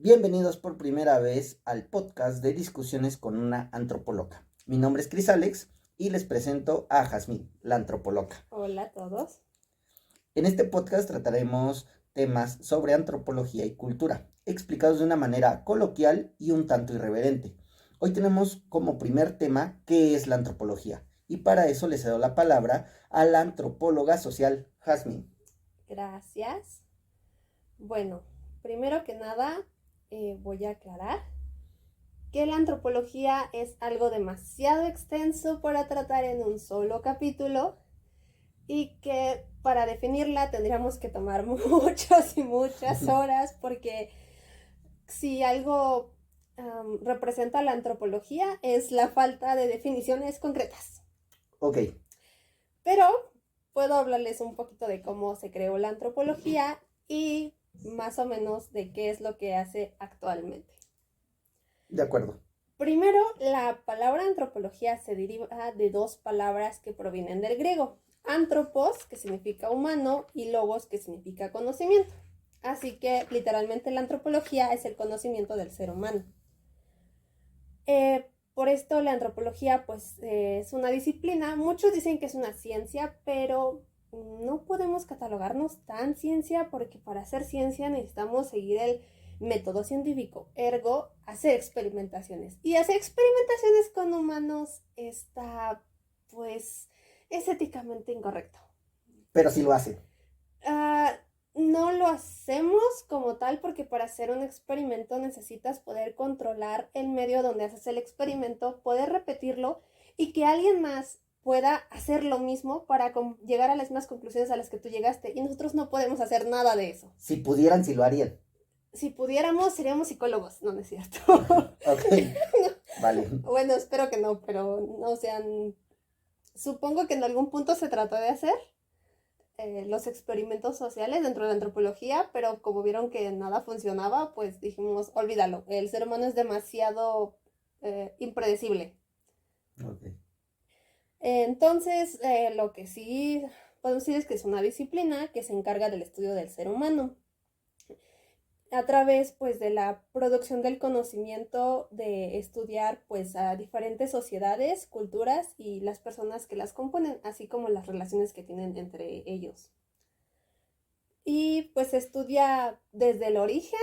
Bienvenidos por primera vez al podcast de discusiones con una antropóloga. Mi nombre es Cris Alex y les presento a Jazmín, la antropóloga. Hola a todos. En este podcast trataremos temas sobre antropología y cultura, explicados de una manera coloquial y un tanto irreverente. Hoy tenemos como primer tema qué es la antropología y para eso le cedo la palabra a la antropóloga social Jazmín. Gracias. Bueno, primero que nada voy a aclarar que la antropología es algo demasiado extenso para tratar en un solo capítulo y que para definirla tendríamos que tomar muchas y muchas horas porque si algo representa la antropología es la falta de definiciones concretas. Ok. Pero puedo hablarles un poquito de cómo se creó la antropología y más o menos de qué es lo que hace actualmente. De acuerdo. Primero, la palabra antropología se deriva de dos palabras que provienen del griego. Antropos, que significa humano, y logos, que significa conocimiento. Así que literalmente la antropología es el conocimiento del ser humano. Por esto la antropología pues es una disciplina. Muchos dicen que es una ciencia, pero no podemos catalogarnos tan ciencia porque para hacer ciencia necesitamos seguir el método científico, ergo hacer experimentaciones. Y hacer experimentaciones con humanos está pues es éticamente incorrecto. Pero sí lo hace. No lo hacemos como tal porque para hacer un experimento necesitas poder controlar el medio donde haces el experimento, poder repetirlo y que alguien más pueda hacer lo mismo para llegar a las mismas conclusiones a las que tú llegaste. Y nosotros no podemos hacer nada de eso. Si pudieran, sí lo harían. Si pudiéramos, seríamos psicólogos. No, no es cierto. Ok, vale. Bueno, espero que no, pero no sean... Supongo que en algún punto se trató de hacer los experimentos sociales dentro de la antropología, pero como vieron que nada funcionaba, pues dijimos, olvídalo, el ser humano es demasiado impredecible. Okay. Entonces, lo que sí podemos decir es que es una disciplina que se encarga del estudio del ser humano a través pues de la producción del conocimiento, de estudiar pues a diferentes sociedades, culturas y las personas que las componen, así como las relaciones que tienen entre ellos. Y pues estudia desde el origen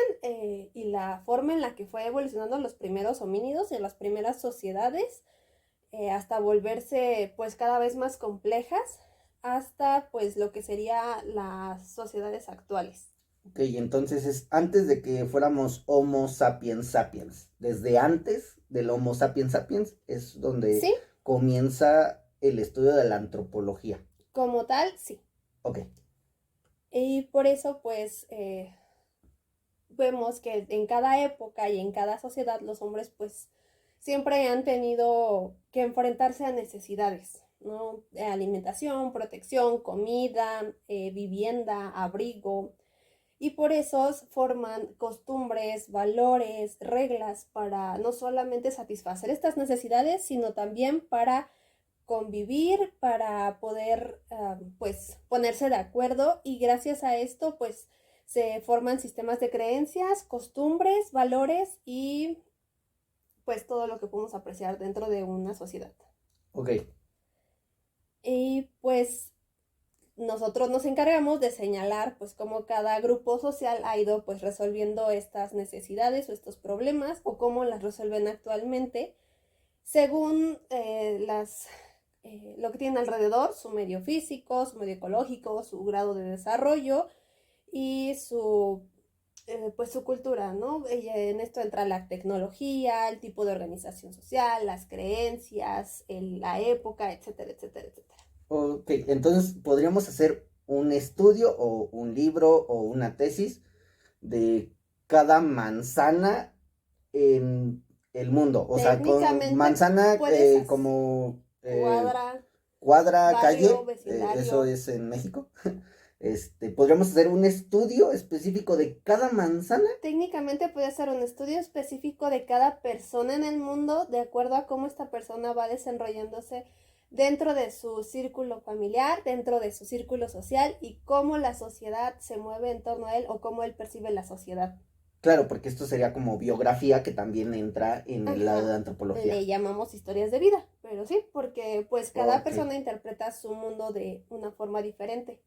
y la forma en la que fue evolucionando los primeros homínidos y las primeras sociedades hasta volverse pues cada vez más complejas hasta pues lo que sería las sociedades actuales. Ok, entonces es antes de que fuéramos Homo sapiens sapiens. Desde antes del Homo sapiens sapiens es donde Sí, comienza el estudio de la antropología. como tal, sí. Ok, Y por eso pues vemos que en cada época y en cada sociedad los hombres pues siempre han tenido que enfrentarse a necesidades, ¿no? Alimentación, protección, comida, vivienda, abrigo. Y por eso forman costumbres, valores, reglas para no solamente satisfacer estas necesidades, sino también para convivir, para poder pues ponerse de acuerdo y gracias a esto pues se forman sistemas de creencias, costumbres, valores y pues todo lo que podemos apreciar dentro de una sociedad. ok, Y pues nosotros nos encargamos de señalar pues cómo cada grupo social ha ido pues resolviendo estas necesidades o estos problemas o cómo las resuelven actualmente según lo que tienen alrededor, su medio físico, su medio ecológico, su grado de desarrollo y pues su cultura, ¿no? Y en esto entra la tecnología, el tipo de organización social, las creencias, la época, etcétera, etcétera, etcétera. ok. Entonces podríamos hacer un estudio o un libro o una tesis de cada manzana en el mundo. O sea, con Técnicamente manzana puedes como cuadra, cuadra, barrio, calle, eso vecindario. es en México. Podríamos hacer un estudio específico de cada manzana. Técnicamente puede ser un estudio específico de cada persona en el mundo de acuerdo a cómo esta persona va desarrollándose dentro de su círculo familiar, dentro de su círculo social y cómo la sociedad se mueve en torno a él o cómo él percibe la sociedad. Claro, porque esto sería como biografía que también entra en el lado de Ajá, antropología. le llamamos historias de vida, pero sí, porque pues cada Ok, persona interpreta su mundo de una forma diferente.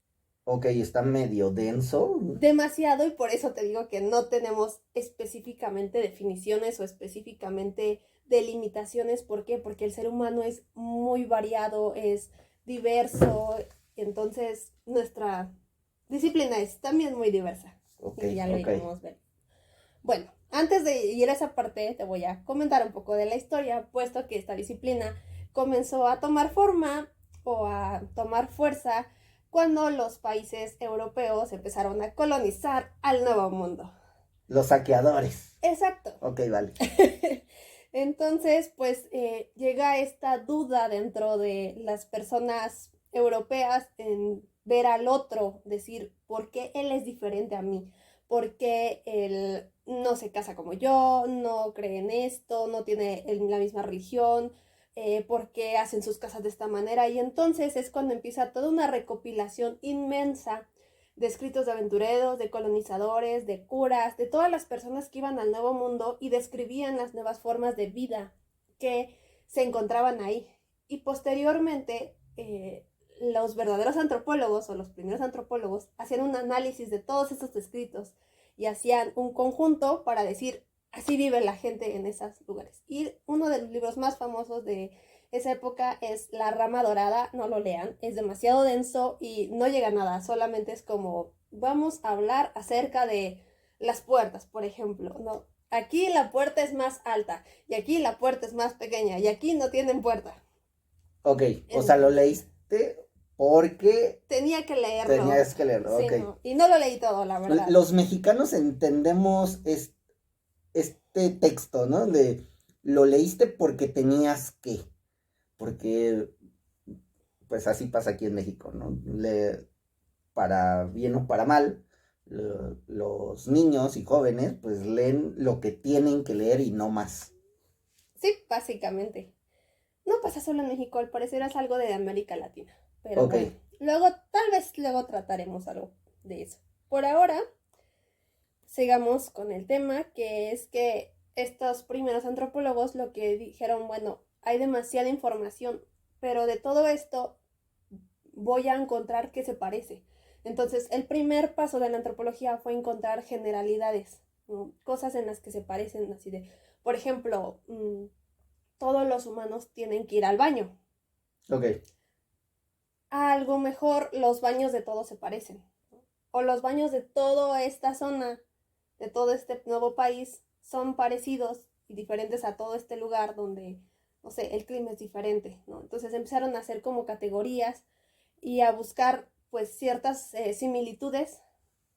ok, está medio denso. Demasiado y por eso te digo que no tenemos específicamente definiciones o específicamente delimitaciones. ¿Por qué? Porque el ser humano es muy variado, es diverso, entonces nuestra disciplina es también muy diversa Ok, y ya lo ok. iremos ver. Bueno, antes de ir a esa parte te voy a comentar un poco de la historia, puesto que esta disciplina comenzó a tomar forma o a tomar fuerza cuando los países europeos empezaron a colonizar al Nuevo Mundo. Los saqueadores. Exacto. Ok, vale. Entonces, pues llega esta duda dentro de las personas europeas en ver al otro, decir, ¿por qué él es diferente a mí? ¿Por qué él no se casa como yo, no cree en esto, no tiene la misma religión? ¿Por qué hacen sus casas de esta manera? Y entonces es cuando empieza toda una recopilación inmensa de escritos de aventureros, de colonizadores, de curas, de todas las personas que iban al Nuevo Mundo y describían las nuevas formas de vida que se encontraban ahí. Y posteriormente, los verdaderos antropólogos o los primeros antropólogos hacían un análisis de todos estos escritos y hacían un conjunto para decir, así vive la gente en esos lugares. Y uno de los libros más famosos de esa época es La Rama Dorada, no lo lean, es demasiado denso y no llega a nada, solamente es como vamos a hablar acerca de las puertas, por ejemplo, ¿no? Aquí la puerta es más alta y aquí la puerta es más pequeña y aquí no tienen puerta. Ok, o sea, lo Entonces, leíste porque tenía que leerlo, tenías que leerlo. sí, Ok. no, y no lo leí todo, la verdad. Los mexicanos entendemos este texto, ¿no? De lo leíste porque tenías que. Porque, pues así pasa aquí en México, ¿no? Para bien o para mal, los niños y jóvenes, pues leen lo que tienen que leer y no más. Sí, básicamente. No pasa solo en México, al parecer es algo de América Latina, pero Ok, bueno, luego, tal vez luego trataremos algo de eso. Por ahora, sigamos con el tema, que es que estos primeros antropólogos lo que dijeron, bueno, hay demasiada información, pero de todo esto voy a encontrar qué se parece. Entonces, el primer paso de la antropología fue encontrar generalidades, ¿no? Cosas en las que se parecen, así de, por ejemplo, todos los humanos tienen que ir al baño. ok. A algo mejor los baños de todos se parecen, ¿no? O los baños de toda esta zona, de todo este nuevo país, son parecidos y diferentes a todo este lugar donde, no sé, el clima es diferente, ¿no? Entonces empezaron a hacer como categorías y a buscar pues ciertas similitudes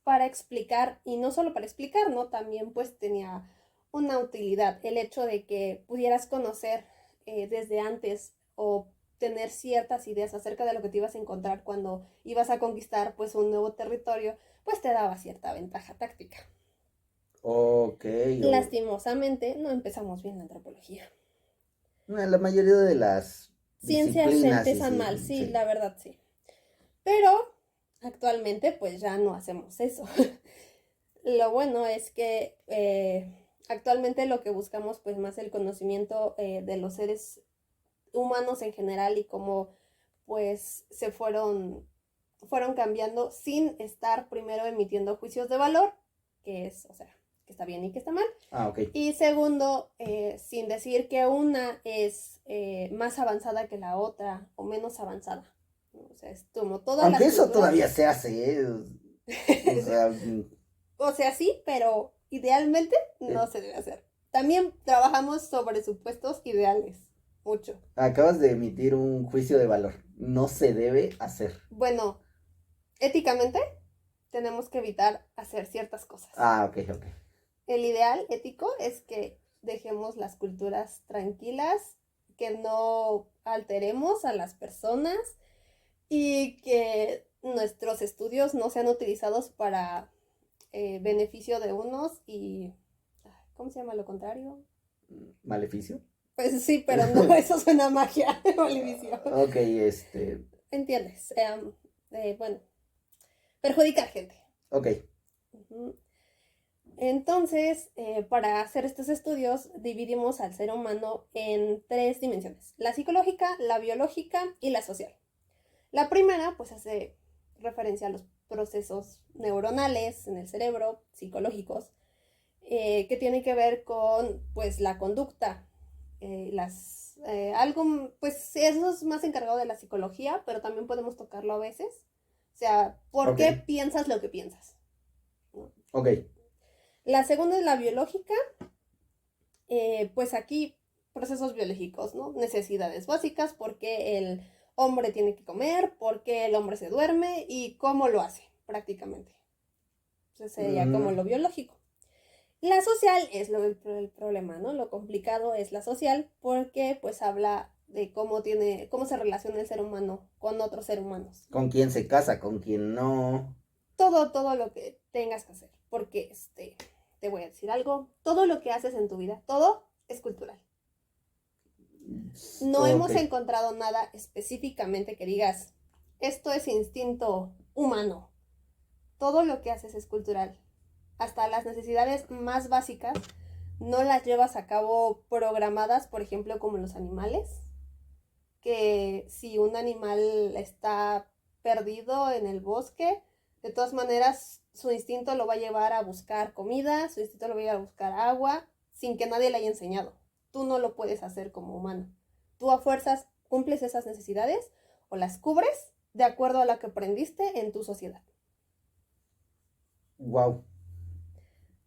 para explicar, y no solo para explicar, ¿no? También pues tenía una utilidad el hecho de que pudieras conocer desde antes o tener ciertas ideas acerca de lo que te ibas a encontrar cuando ibas a conquistar pues un nuevo territorio, pues te daba cierta ventaja táctica. Ok. Lastimosamente no empezamos bien la antropología. La mayoría de las Ciencias se disciplinas, sí, empiezan sí, mal, sí, sí. la verdad sí. Pero actualmente pues ya no hacemos eso. Lo bueno es que actualmente lo que buscamos pues más el conocimiento de los seres humanos en general y cómo pues se fueron cambiando sin estar primero emitiendo juicios de valor, que es, o sea, que está bien y que está mal. Ah, ok. Y segundo, sin decir que una es más avanzada que la otra o menos avanzada. O sea, es como todas Aunque las eso culturas. todavía se hace, ¿eh? O sea, O sea, sí, pero idealmente no eh, se debe hacer. También trabajamos sobre supuestos ideales, mucho. acabas de emitir un juicio de valor. No se debe hacer. Bueno, éticamente tenemos que evitar hacer ciertas cosas. Ah, ok, ok. El ideal ético es que dejemos las culturas tranquilas, que no alteremos a las personas y que nuestros estudios no sean utilizados para beneficio de unos y... ¿Cómo se llama lo contrario? ¿Maleficio? Pues sí, pero no, eso suena a magia, Maleficio. Ok, ¿Entiendes? Bueno, perjudicar gente. ok. Ujú. Entonces, para hacer estos estudios, dividimos al ser humano en 3 dimensiones: la psicológica, la biológica y la social. La primera, pues, hace referencia a los procesos neuronales en el cerebro, psicológicos, que tienen que ver con, pues, la conducta, algo, pues, eso es más encargado de la psicología, pero también podemos tocarlo a veces. O sea, ¿por qué Ok, piensas lo que piensas? ¿No? ok. La segunda es la biológica, pues aquí procesos biológicos, ¿no? Necesidades básicas, por qué el hombre tiene que comer, por qué el hombre se duerme y cómo lo hace, prácticamente. Entonces sería como Mm, lo biológico. La social es el problema, ¿no? Lo complicado es la social porque pues habla de cómo se relaciona el ser humano con otros seres humanos. ¿Con quién se casa? ¿Con quién no? Todo lo que tengas que hacer, porque te voy a decir algo, todo lo que haces en tu vida, todo es cultural. No Ok. hemos encontrado nada específicamente que digas, esto es instinto humano. Todo lo que haces es cultural. Hasta las necesidades más básicas no las llevas a cabo programadas, por ejemplo, como los animales, que si un animal está perdido en el bosque, de todas maneras su instinto lo va a llevar a buscar comida, su instinto lo va a llevar a buscar agua, sin que nadie le haya enseñado. Tú no lo puedes hacer como humano. Tú a fuerzas cumples esas necesidades o las cubres de acuerdo a lo que aprendiste en tu sociedad. Wow.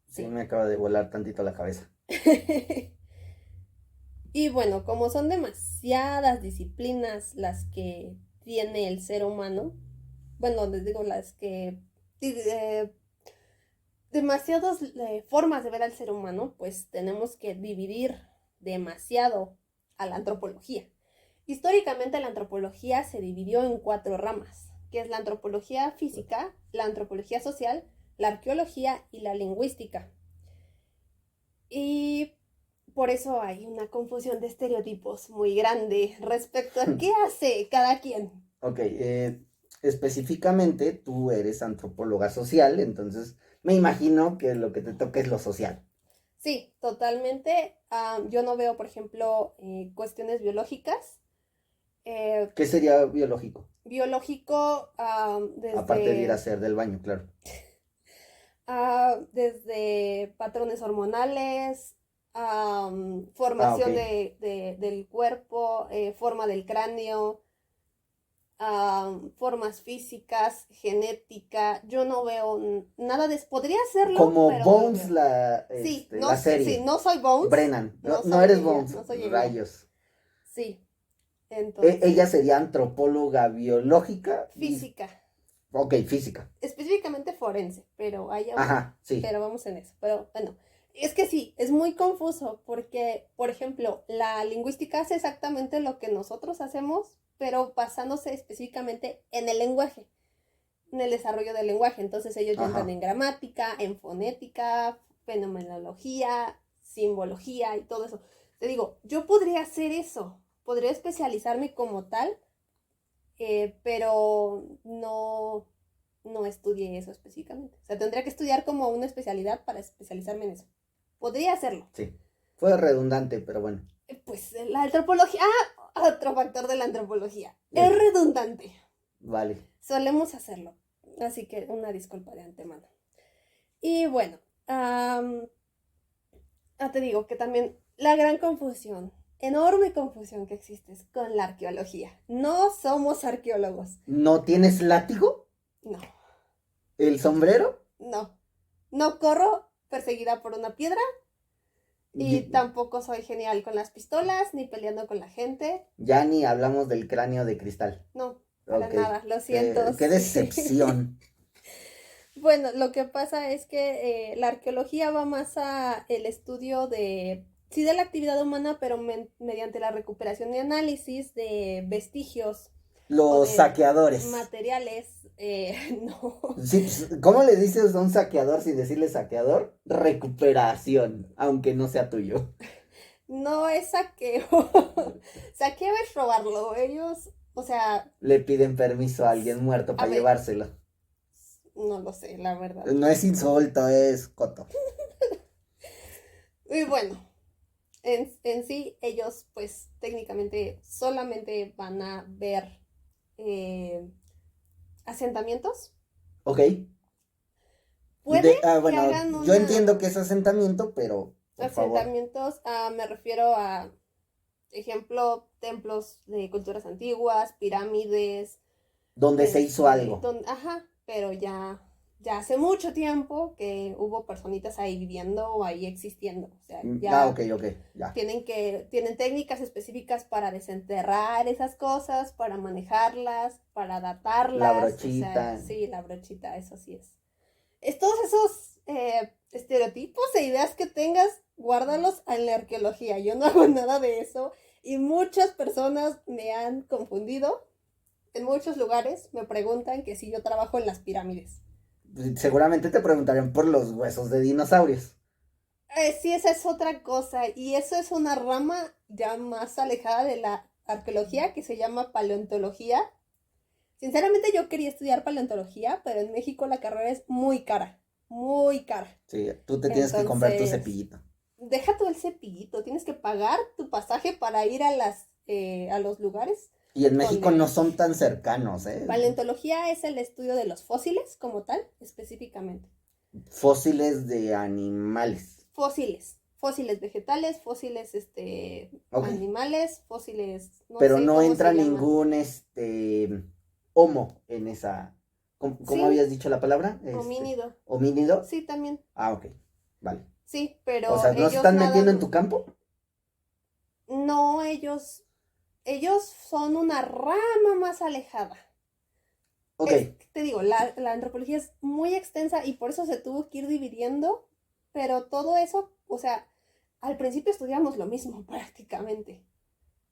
Sí, Sí. me acaba de volar tantito la cabeza. Y bueno, como son demasiadas disciplinas las que tiene el ser humano, bueno, les digo las que demasiadas formas de ver al ser humano, pues tenemos que dividir demasiado a la antropología. Históricamente la antropología se dividió en 4 ramas, que es la antropología física, la antropología social, la arqueología y la lingüística. Y por eso hay una confusión de estereotipos muy grande respecto a qué hace cada quien. Ok, específicamente tú eres antropóloga social, entonces me imagino que lo que te toca es lo social. Sí, totalmente. Yo no veo, por ejemplo, cuestiones biológicas. Eh, ¿Qué sería biológico? biológico Aparte de ir a desde, hacer del baño, claro. desde patrones hormonales, Ah, ok. formación del cuerpo, forma del cráneo, formas físicas, genética. Yo no veo nada de eso. Podría hacerlo, Como pero no lo Bones veo. Sí, la sí, serie. no soy Bones, Brennan. No, no no soy eres ella, Bones, no soy ella. rayos. Sí, Ella entonces, sería antropóloga biológica. física, Ok, física. específicamente forense, Ajá, sí. pero vamos en eso. Pero bueno, es que sí, es muy confuso porque, por ejemplo, la lingüística hace exactamente lo que nosotros hacemos, pero basándose específicamente en el lenguaje, en el desarrollo del lenguaje. Entonces ellos ya entran Ajá. en gramática, en fonética, fenomenología, simbología y todo eso. Te digo, yo podría hacer eso, podría especializarme como tal, pero no estudié eso específicamente. O sea, tendría que estudiar como una especialidad para especializarme en eso. Podría hacerlo. Sí. Fue redundante, pero bueno. Pues la antropología, otro factor de la antropología. Es Eh, redundante. vale. Solemos hacerlo. Así que una disculpa de antemano. Y bueno, te digo que también la gran confusión, enorme confusión que existe es con la arqueología. No somos arqueólogos. ¿No tienes látigo? No, ¿El sombrero? no. No corro perseguida por una piedra y Y- tampoco soy genial con las pistolas ni peleando con la gente. Ya ni hablamos del cráneo de cristal. No, para Ok. nada, lo siento. Qué Sí. decepción. Bueno, lo que pasa es que la arqueología va más a el estudio sí, de la actividad humana, pero mediante la recuperación y análisis de vestigios o Los de saqueadores. materiales. No, Sí, pues, ¿cómo le dices a un saqueador sin decirle saqueador? Recuperación, aunque no sea tuyo. no es saqueo. Saqueo es robarlo. Ellos, o sea, Le piden permiso a alguien muerto a para ver, llevárselo. No lo sé, la verdad. No es insulto, es coto. Y bueno, en sí, ellos pues técnicamente solamente van a ver asentamientos. Ok. Puede que Bueno, hagan yo una entiendo que es asentamiento, pero por favor. asentamientos, me refiero a, ejemplo, templos de culturas antiguas, pirámides, Donde se hizo algo. ajá, pero ya hace mucho tiempo que hubo personitas ahí viviendo o ahí existiendo. O sea, Ok, ya ya. tienen técnicas específicas para desenterrar esas cosas, para manejarlas, para La datarlas. O brochita. sea, sí, la brochita, eso sí es. Todos esos estereotipos e ideas que tengas, guárdalos en la arqueología. Yo no hago nada de eso y muchas personas me han confundido. En muchos lugares me preguntan que si yo trabajo en las pirámides. Seguramente te preguntarían por los huesos de dinosaurios. Sí, esa es otra cosa y eso es una rama ya más alejada de la arqueología que se llama paleontología. Sinceramente yo quería estudiar paleontología, pero en México la carrera es muy cara, muy cara. Sí, tú te tienes que comprar tu Entonces, cepillito. deja todo el cepillito, tienes que pagar tu pasaje para ir a los lugares Y en México donde no son tan cercanos, ¿eh? paleontología es el estudio de los fósiles como tal, específicamente. Fósiles de animales. Fósiles vegetales, fósiles Ok. animales, fósiles, no Pero sé no cómo entra se llaman. ningún homo en esa. ¿Cómo Sí, habías dicho la palabra? homínido. Homínido. Sí, también. Ah, ok. Vale. Sí, O pero sea, ¿no se ellos están metiendo en nadan. tu campo? No, ellos son una rama más alejada. Ok. Te digo, la antropología es muy extensa y por eso se tuvo que ir dividiendo, pero todo eso, o sea, al principio estudiamos lo mismo prácticamente,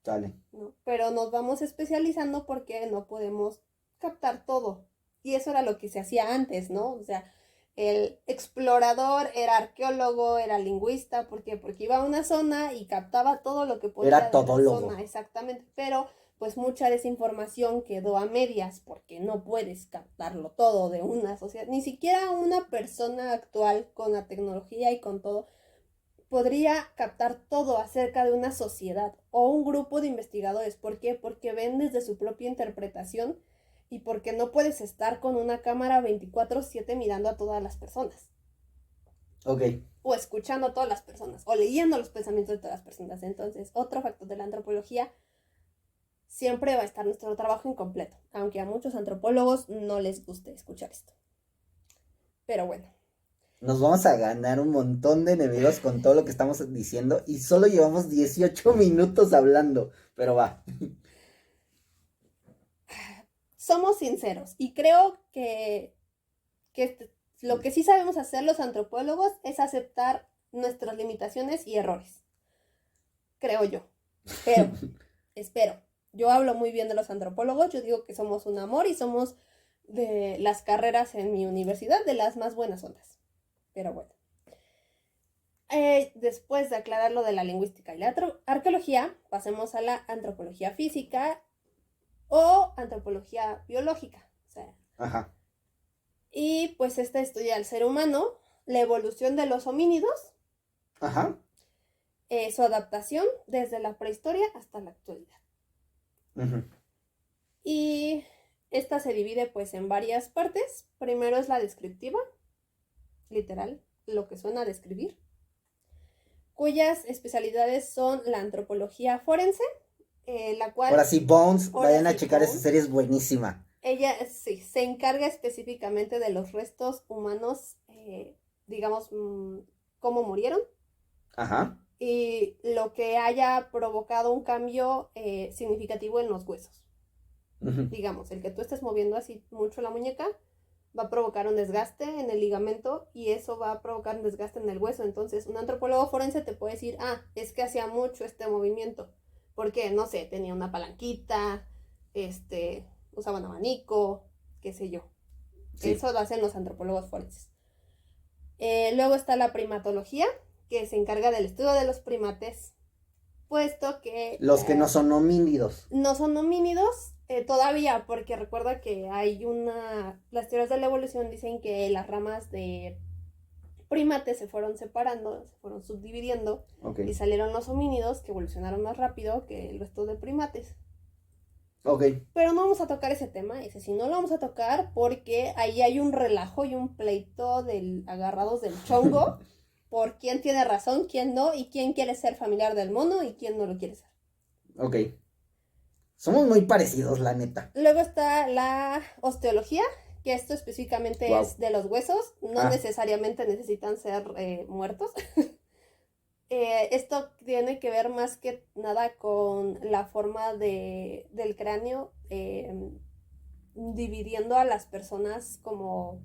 Sale. ¿no? Pero nos vamos especializando porque no podemos captar todo. Y eso era lo que se hacía antes, ¿no? O sea, el explorador era arqueólogo, era lingüista, ¿por qué? Porque iba a una zona y captaba todo lo que Era podía de la todólogo. zona, exactamente, pero pues mucha de esa información quedó a medias porque no puedes captarlo todo de una sociedad, ni siquiera una persona actual con la tecnología y con todo podría captar todo acerca de una sociedad o un grupo de investigadores. ¿Por qué? Porque ven desde su propia interpretación y porque no puedes estar con una cámara 24/7 mirando a todas las personas. Ok. O escuchando a todas las personas, o leyendo los pensamientos de todas las personas. Entonces, otro factor de la antropología, siempre va a estar nuestro trabajo incompleto, aunque a muchos antropólogos no les guste escuchar esto. Pero bueno. Nos vamos a ganar un montón de enemigos con todo lo que estamos diciendo y solo llevamos 18 minutos hablando, pero va. Somos sinceros y creo que lo que sí sabemos hacer los antropólogos es aceptar nuestras limitaciones y errores. Creo yo. Pero, espero. Yo hablo muy bien de los antropólogos, yo digo que somos un amor y somos de las carreras en mi universidad de las más buenas ondas. Pero bueno. Después de aclarar lo de la lingüística y la arqueología, pasemos a la antropología física o antropología biológica. O sea, Ajá. y pues esta estudia al ser humano, la evolución de los homínidos, Ajá. su adaptación desde la prehistoria hasta la actualidad. Uh-huh. Y esta se divide pues en varias partes. Primero es la descriptiva, literal, lo que suena a describir, cuyas especialidades son la antropología forense, la cual... Ahora sí, Bones, vayan a sí, checar esa Bones, serie, es buenísima. ella sí, se encarga específicamente de los restos humanos, digamos, cómo murieron Ajá. y lo que haya provocado un cambio significativo en los huesos. Uh-huh. Digamos, el que tú estés moviendo así mucho la muñeca va a provocar un desgaste en el ligamento y eso va a provocar un desgaste en el hueso. Entonces, un antropólogo forense te puede decir, es que hacía mucho este movimiento. Porque, no sé, tenía una palanquita, usaban abanico, qué sé yo. Sí. Eso lo hacen los antropólogos forenses. Luego está la primatología, que se encarga del estudio de los primates, puesto que... Los que no son homínidos. No son homínidos, Todavía, porque recuerda que las teorías de la evolución dicen que las ramas de primates se fueron separando, se fueron subdividiendo, Ok. y salieron los homínidos que evolucionaron más rápido que el resto de primates. Ok. Pero no vamos a tocar ese tema, ese sí no lo vamos a tocar porque ahí hay un relajo y un pleito agarrados del chongo por quién tiene razón, quién no, y quién quiere ser familiar del mono y quién no lo quiere ser. Ok. Somos muy parecidos, la neta. Luego está la osteología, que esto específicamente Wow. es de los huesos, no Ah, necesariamente necesitan ser muertos. Esto tiene que ver más que nada con la forma del cráneo, dividiendo a las personas como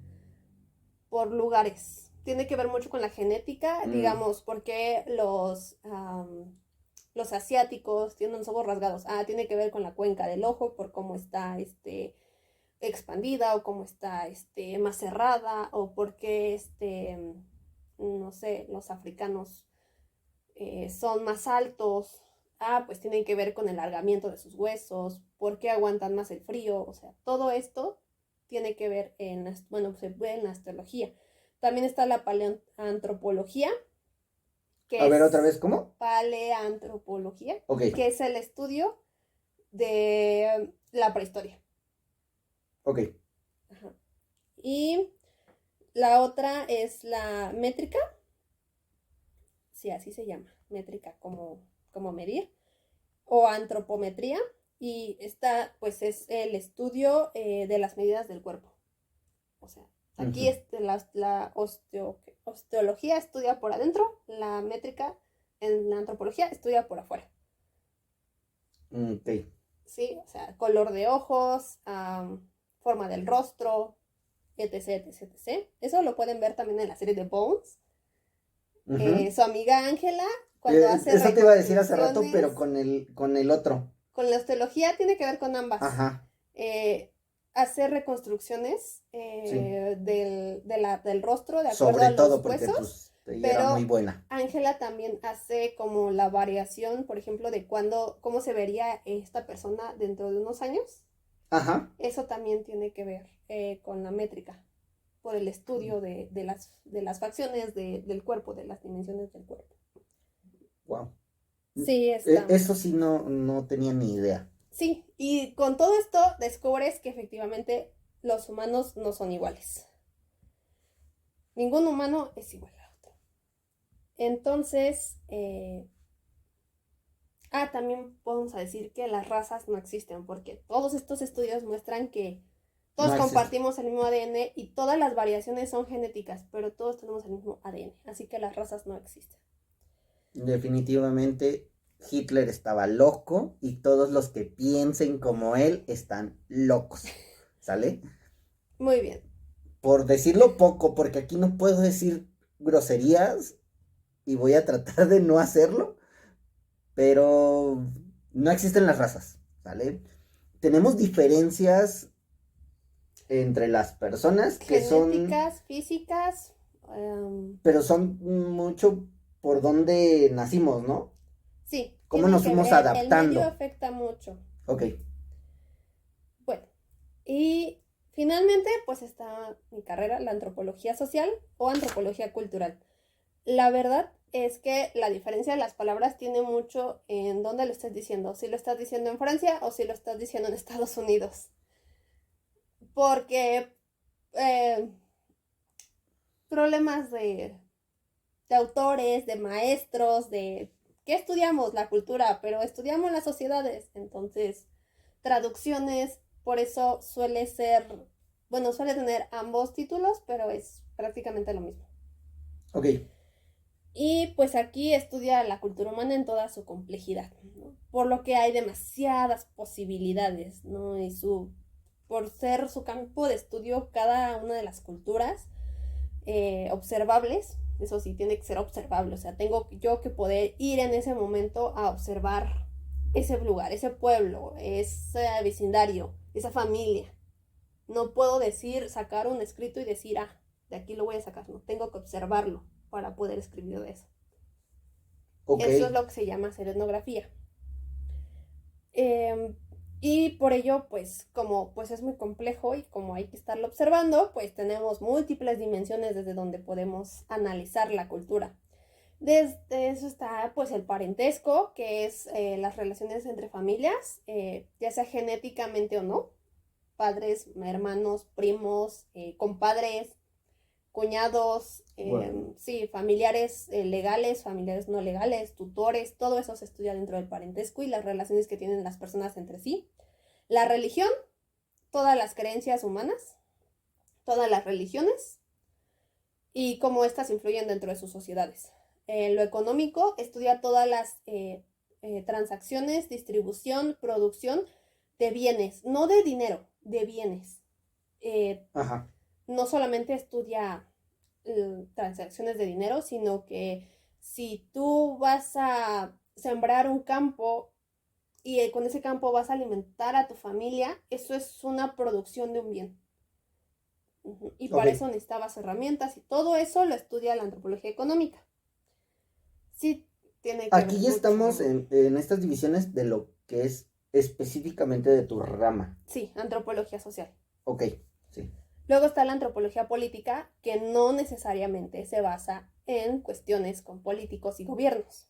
por lugares. Tiene que ver mucho con la genética, mm, digamos, porque los asiáticos tienen los ojos rasgados. Tiene que ver con la cuenca del ojo, por cómo está expandida o cómo está más cerrada, o porque no sé, los africanos son más altos. Pues tienen que ver con el alargamiento de sus huesos, por qué aguantan más el frío, o sea, todo esto tiene que ver bueno, se ve en la astrología. También está la paleoantropología, a que ver, otra es vez, ¿cómo? paleantropología, Ok. que es el estudio de la prehistoria. Ok. Ajá. Y la otra es la métrica, sí, así se llama, métrica como medir, o antropometría, y esta pues es el estudio de las medidas del cuerpo. O sea, aquí Ujú. la osteología estudia por adentro, la métrica en la antropología estudia por afuera. Ok. ¿Sí? O sea, color de ojos, forma del rostro, etc, etc, etc. Eso lo pueden ver también en la serie de Bones. Ujú. Su amiga Ángela, cuando hace Eso te iba a decir hace rato, pero reconstrucciones con el otro. con la osteología, tiene que ver con ambas. Ajá. Hacer reconstrucciones Sí. del rostro de acuerdo Sobre a todo los porque, huesos, pues, ella era muy pero buena. Ángela también hace como la variación, por ejemplo, de cómo se vería esta persona dentro de unos años. Ajá. Eso también tiene que ver con la métrica, por el estudio de las facciones del cuerpo, de las dimensiones del cuerpo. Wow. Sí, está. Eso sí no tenía ni idea. Sí, y con todo esto descubres que efectivamente los humanos no son iguales. Ningún humano es igual a otro. Entonces, también podemos decir que las razas no existen, porque todos estos estudios muestran que todos No existe. compartimos el mismo ADN y todas las variaciones son genéticas, pero todos tenemos el mismo ADN, así que las razas no existen. Definitivamente Hitler estaba loco y todos los que piensen como él están locos. ¿Sale? Muy bien. Por decirlo poco, porque aquí no puedo decir groserías y voy a tratar de no hacerlo, pero no existen las razas, ¿sale? Tenemos diferencias entre las personas que son, Genéticas, físicas, um, pero son mucho por donde nacimos, ¿no? sí, Cómo tiene nos que fuimos ver, el medio adaptando. afecta mucho. Ok. Bueno, y finalmente, pues está mi carrera, la antropología social o antropología cultural. La verdad es que la diferencia de las palabras tiene mucho en dónde lo estás diciendo, si lo estás diciendo en Francia o si lo estás diciendo en Estados Unidos. Porque eh, problemas de autores, de maestros, de qué estudiamos, la cultura, pero estudiamos las sociedades, entonces traducciones, por eso suele tener ambos títulos, pero es prácticamente lo mismo. Ok. Y pues aquí estudia la cultura humana en toda su complejidad, ¿no? Por lo que hay demasiadas posibilidades, ¿no? Por ser su campo de estudio cada una de las culturas observables, eso sí, tiene que ser observable, o sea, tengo yo que poder ir en ese momento a observar ese lugar, ese pueblo, ese vecindario, esa familia. No puedo sacar un escrito y decir, de aquí lo voy a sacar, no, tengo que observarlo para poder escribir de eso. Ok. Eso es lo que se llama hacer etnografía. Eh, Y por ello, pues como pues es muy complejo y como hay que estarlo observando, pues tenemos múltiples dimensiones desde donde podemos analizar la cultura. Desde eso está pues el parentesco, que es las relaciones entre familias, ya sea genéticamente o no, padres, hermanos, primos, compadres, cuñados, Wow. sí, familiares legales, familiares no legales, tutores, todo eso se estudia dentro del parentesco y las relaciones que tienen las personas entre sí. La religión, todas las creencias humanas, todas las religiones y cómo éstas influyen dentro de sus sociedades. Lo económico estudia todas las transacciones, distribución, producción de bienes, no de dinero, de bienes. Eh, Ajá. no solamente estudia transacciones de dinero, sino que si tú vas a sembrar un campo y con ese campo vas a alimentar a tu familia, eso es una producción de un bien. Y Ok. para eso necesitabas herramientas y todo eso lo estudia la antropología económica. Sí, tiene que ver Aquí ya estamos mucho. en estas divisiones de lo que es específicamente de tu rama. Sí, antropología social. Ok, sí. Luego está la antropología política, que no necesariamente se basa en cuestiones con políticos y gobiernos.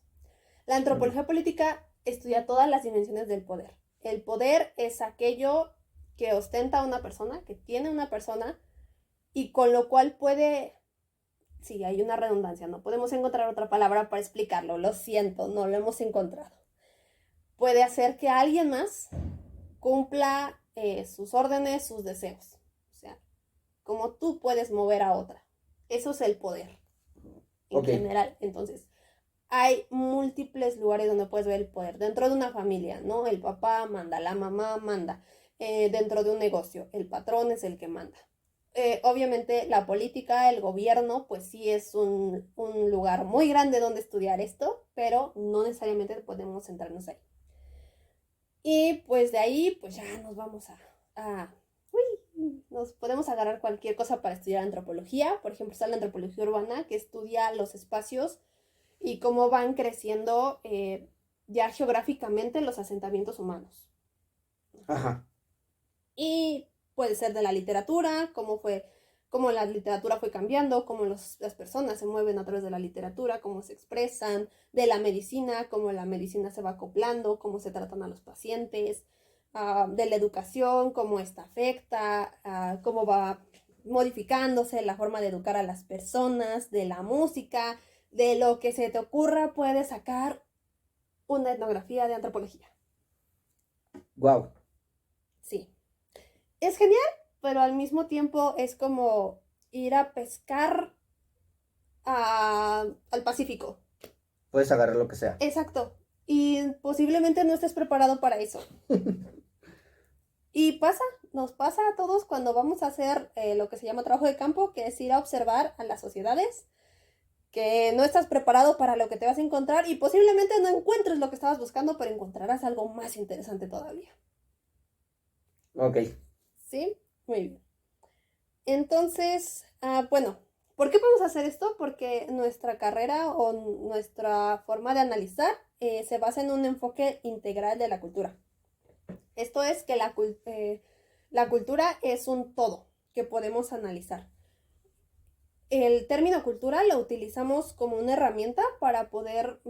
La Ujú. antropología política estudia todas las dimensiones del poder. El poder es aquello que ostenta una persona, que tiene una persona, y con lo cual puede, sí, hay una redundancia, no podemos encontrar otra palabra para explicarlo, lo siento, no lo hemos encontrado. Puede hacer que alguien más cumpla sus órdenes, sus deseos. O sea, como tú puedes mover a otra. Eso es el poder en Ok. general. Entonces, hay múltiples lugares donde puedes ver el poder. Dentro de una familia, ¿no? El papá manda, la mamá manda. Dentro de un negocio, el patrón es el que manda. Obviamente la política, el gobierno, pues sí es un lugar muy grande donde estudiar esto, pero no necesariamente podemos centrarnos ahí. Y pues de ahí, pues ya nos vamos uy, nos podemos agarrar cualquier cosa para estudiar antropología. Por ejemplo, está la antropología urbana, que estudia los espacios y cómo van creciendo ya geográficamente los asentamientos humanos. Ajá. Y puede ser de la literatura, cómo la literatura fue cambiando, cómo las personas se mueven a través de la literatura, cómo se expresan, de la medicina, cómo la medicina se va acoplando, cómo se tratan a los pacientes, de la educación, cómo esta afecta, cómo va modificándose la forma de educar a las personas, de la música, de lo que se te ocurra, puedes sacar una etnografía de antropología. Wow. Sí. Es genial, pero al mismo tiempo es como ir a pescar al Pacífico. Puedes agarrar lo que sea. Exacto. Y posiblemente no estés preparado para eso. Y nos pasa a todos cuando vamos a hacer lo que se llama trabajo de campo, que es ir a observar a las sociedades, que no estás preparado para lo que te vas a encontrar y posiblemente no encuentres lo que estabas buscando, pero encontrarás algo más interesante todavía. Ok. ¿Sí? Muy bien. Entonces, bueno, ¿por qué podemos hacer esto? Porque nuestra carrera o nuestra forma de analizar se basa en un enfoque integral de la cultura. Esto es que la cultura es un todo que podemos analizar. El término cultura lo utilizamos como una herramienta para poder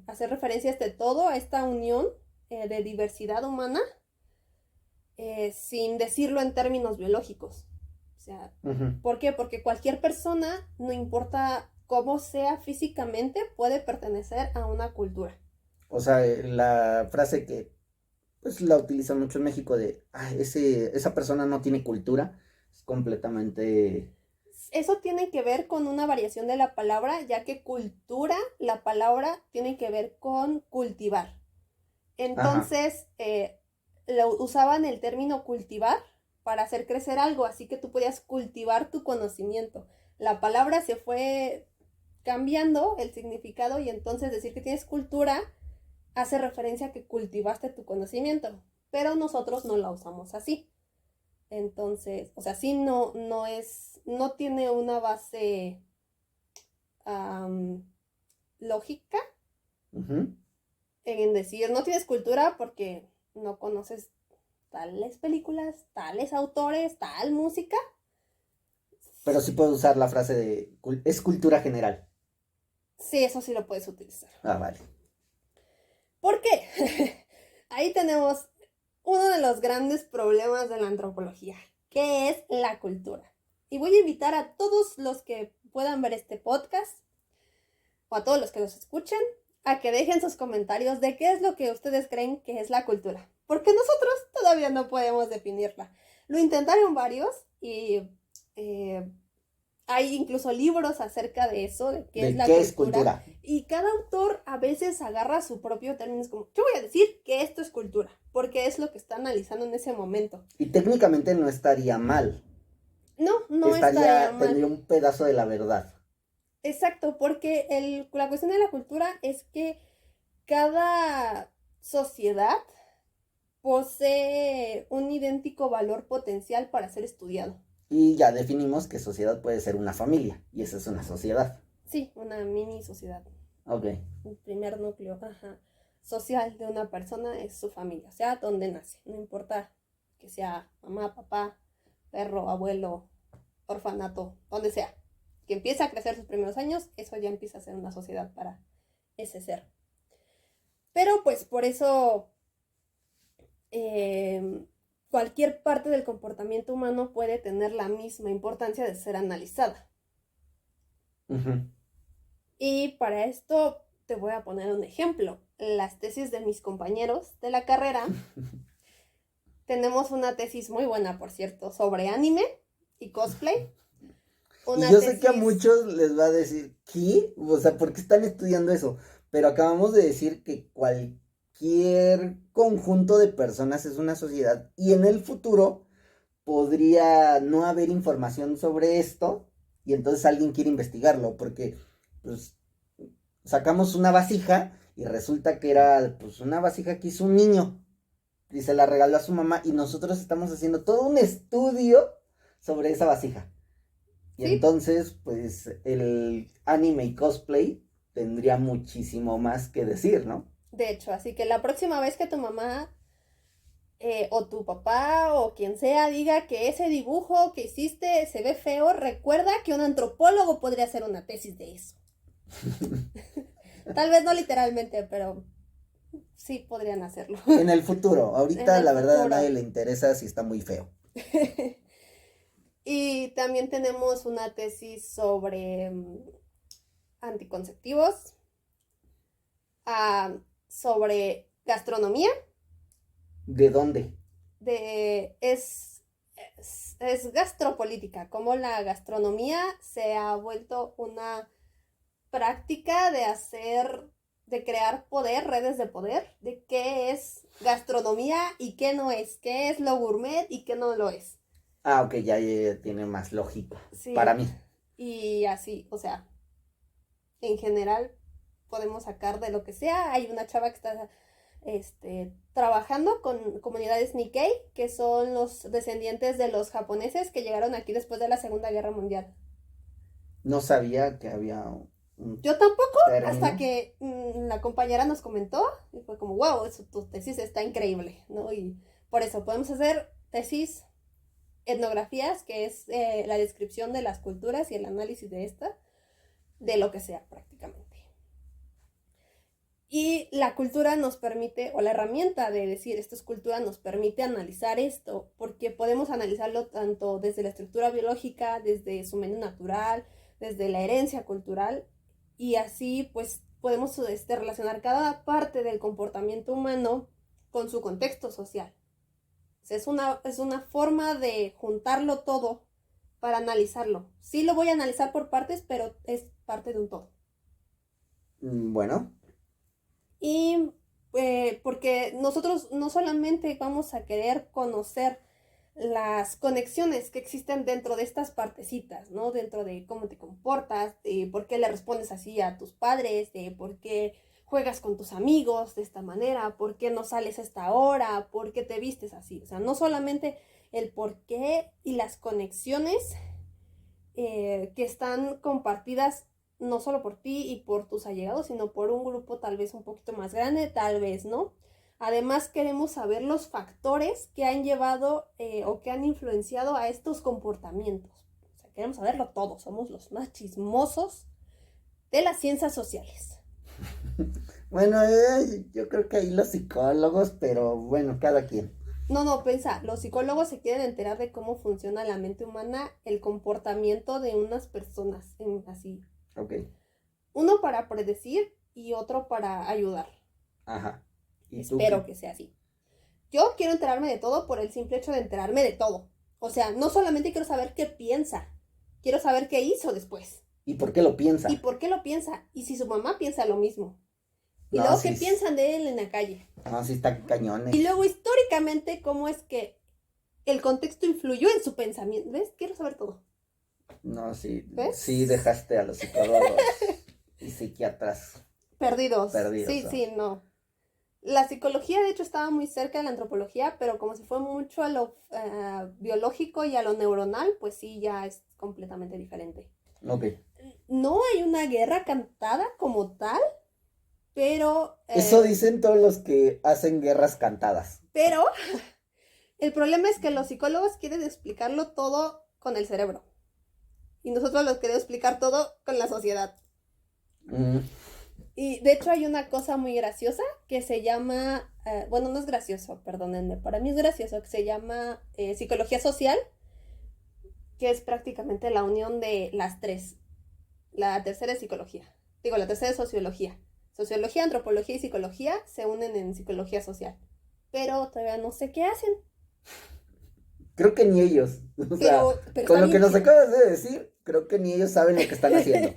hacer referencia a este todo, a esta unión de diversidad humana, sin decirlo en términos biológicos. O sea, Ujú. ¿por qué? Porque cualquier persona, no importa cómo sea físicamente, puede pertenecer a una cultura. O sea, la frase que pues la utilizan mucho en México de, esa persona no tiene cultura, es completamente... Eso tiene que ver con una variación de la palabra, ya que cultura, la palabra tiene que ver con cultivar. Ajá. Entonces, usaban el término cultivar para hacer crecer algo, así que tú podías cultivar tu conocimiento. La palabra se fue cambiando el significado y entonces decir que tienes cultura hace referencia a que cultivaste tu conocimiento, pero nosotros no la usamos así. Entonces, o sea, sí no tiene una base um, lógica Ujú. en decir no tienes cultura porque no conoces tales películas, tales autores, tal música. Pero sí puedo usar la frase de es cultura general. Sí, eso sí lo puedes utilizar. Ah, vale. ¿Por qué? Ahí tenemos uno de los grandes problemas de la antropología, que es la cultura. Y voy a invitar a todos los que puedan ver este podcast, o a todos los que los escuchen, a que dejen sus comentarios de qué es lo que ustedes creen que es la cultura. Porque nosotros todavía no podemos definirla. Lo intentaron varios y hay incluso libros acerca de eso, de qué es la ¿Qué es cultura. cultura? Y cada autor a veces agarra su propio término. Es como, yo voy a decir que esto es cultura, porque es lo que está analizando en ese momento. Y técnicamente no estaría mal. No estaría mal. Tendría un pedazo de la verdad. Exacto, porque la cuestión de la cultura es que cada sociedad posee un idéntico valor potencial para ser estudiado. Y ya definimos que sociedad puede ser una familia, y esa es una sociedad. Sí, una mini sociedad. Ok. El primer núcleo social de una persona es su familia, o sea, donde nace. No importa que sea mamá, papá, perro, abuelo, orfanato, donde sea. Que empieza a crecer sus primeros años, eso ya empieza a ser una sociedad para ese ser. Pero pues por eso cualquier parte del comportamiento humano puede tener la misma importancia de ser analizada. Uh-huh. Y para esto te voy a poner un ejemplo. Las tesis de mis compañeros de la carrera, tenemos una tesis muy buena, por cierto, sobre anime y cosplay. Y yo sé que a muchos les va a decir, ¿qué? O sea, ¿por qué están estudiando eso? Pero acabamos de decir que cualquier conjunto de personas es una sociedad y en el futuro podría no haber información sobre esto y entonces alguien quiere investigarlo porque pues sacamos una vasija y resulta que era pues una vasija que hizo un niño y se la regaló a su mamá y nosotros estamos haciendo todo un estudio sobre esa vasija. Y ¿sí? Entonces, pues el anime y cosplay tendría muchísimo más que decir, ¿no? De hecho, así que la próxima vez que tu mamá o tu papá o quien sea diga que ese dibujo que hiciste se ve feo, recuerda que un antropólogo podría hacer una tesis de eso. Tal vez no literalmente, pero sí podrían hacerlo. En el futuro, ahorita el la verdad a futuro. nadie le interesa si está muy feo. Y también tenemos una tesis sobre anticonceptivos, sobre gastronomía. ¿De dónde? Es gastropolítica, cómo la gastronomía se ha vuelto una práctica de crear poder, redes de poder, de qué es gastronomía y qué no es, qué es lo gourmet y qué no lo es. Ah, ok, ya tiene más lógica. Sí, Para mí. y así, o sea, en general podemos sacar de lo que sea. Hay una chava que está trabajando con comunidades Nikkei, que son los descendientes de los japoneses que llegaron aquí después de la Segunda Guerra Mundial. No sabía que había un Yo tampoco, término. hasta que la compañera nos comentó, y fue como, wow, tu tesis está increíble, ¿no? Y por eso podemos hacer tesis, etnografías, que es la descripción de las culturas y el análisis de esta, de lo que sea prácticamente. Y la cultura nos permite, o la herramienta de decir esto es cultura, nos permite analizar esto, porque podemos analizarlo tanto desde la estructura biológica, desde su menú natural, desde la herencia cultural, y así pues podemos relacionar cada parte del comportamiento humano con su contexto social. O sea, es una forma de juntarlo todo para analizarlo. Sí lo voy a analizar por partes, pero es parte de un todo. Bueno. Y porque nosotros no solamente vamos a querer conocer las conexiones que existen dentro de estas partecitas, ¿no? Dentro de cómo te comportas, de por qué le respondes así a tus padres, de por qué juegas con tus amigos de esta manera, por qué no sales a esta hora, por qué te vistes así. O sea, no solamente el por qué y las conexiones que están compartidas no solo por ti y por tus allegados, sino por un grupo tal vez un poquito más grande, tal vez no. Además, queremos saber los factores que han llevado o que han influenciado a estos comportamientos. O sea, queremos saberlo todo. Somos los más chismosos de las ciencias sociales. Bueno, yo creo que ahí los psicólogos, pero bueno, cada quien. No, piensa, los psicólogos se quieren enterar de cómo funciona la mente humana, el comportamiento de unas personas, así. Ok. Uno para predecir y otro para ayudar. Ajá. ¿Y Espero que sea así. Yo quiero enterarme de todo por el simple hecho de enterarme de todo. O sea, no solamente quiero saber qué piensa, quiero saber qué hizo después. ¿Y por qué lo piensa? ¿Y por qué lo piensa? Y si su mamá piensa lo mismo. Y No, luego sí qué piensan de él en la calle. No, sí está cañones. Y luego históricamente cómo es que el contexto influyó en su pensamiento. ¿Ves? Quiero saber todo. No, sí. ¿Ves? Sí dejaste a los psicólogos y psiquiatras Perdidos. perdidos. Sí, no. La psicología, de hecho, estaba muy cerca de la antropología, pero como se fue mucho a lo biológico y a lo neuronal, pues sí, ya es completamente diferente. Ok. No hay una guerra cantada como tal, pero... Eso dicen todos los que hacen guerras cantadas. Pero el problema es que los psicólogos quieren explicarlo todo con el cerebro. Y nosotros los queremos explicar todo con la sociedad. Y de hecho hay una cosa muy graciosa que se llama, bueno, no es gracioso, perdónenme, para mí es gracioso, que se llama psicología social, que es prácticamente la unión de las tres. La tercera es psicología, la tercera es sociología. Sociología, antropología y psicología se unen en psicología social, pero todavía no sé qué hacen. Creo que ni ellos, o sea, con lo que nos acabas de decir, creo que ni ellos saben lo que están haciendo.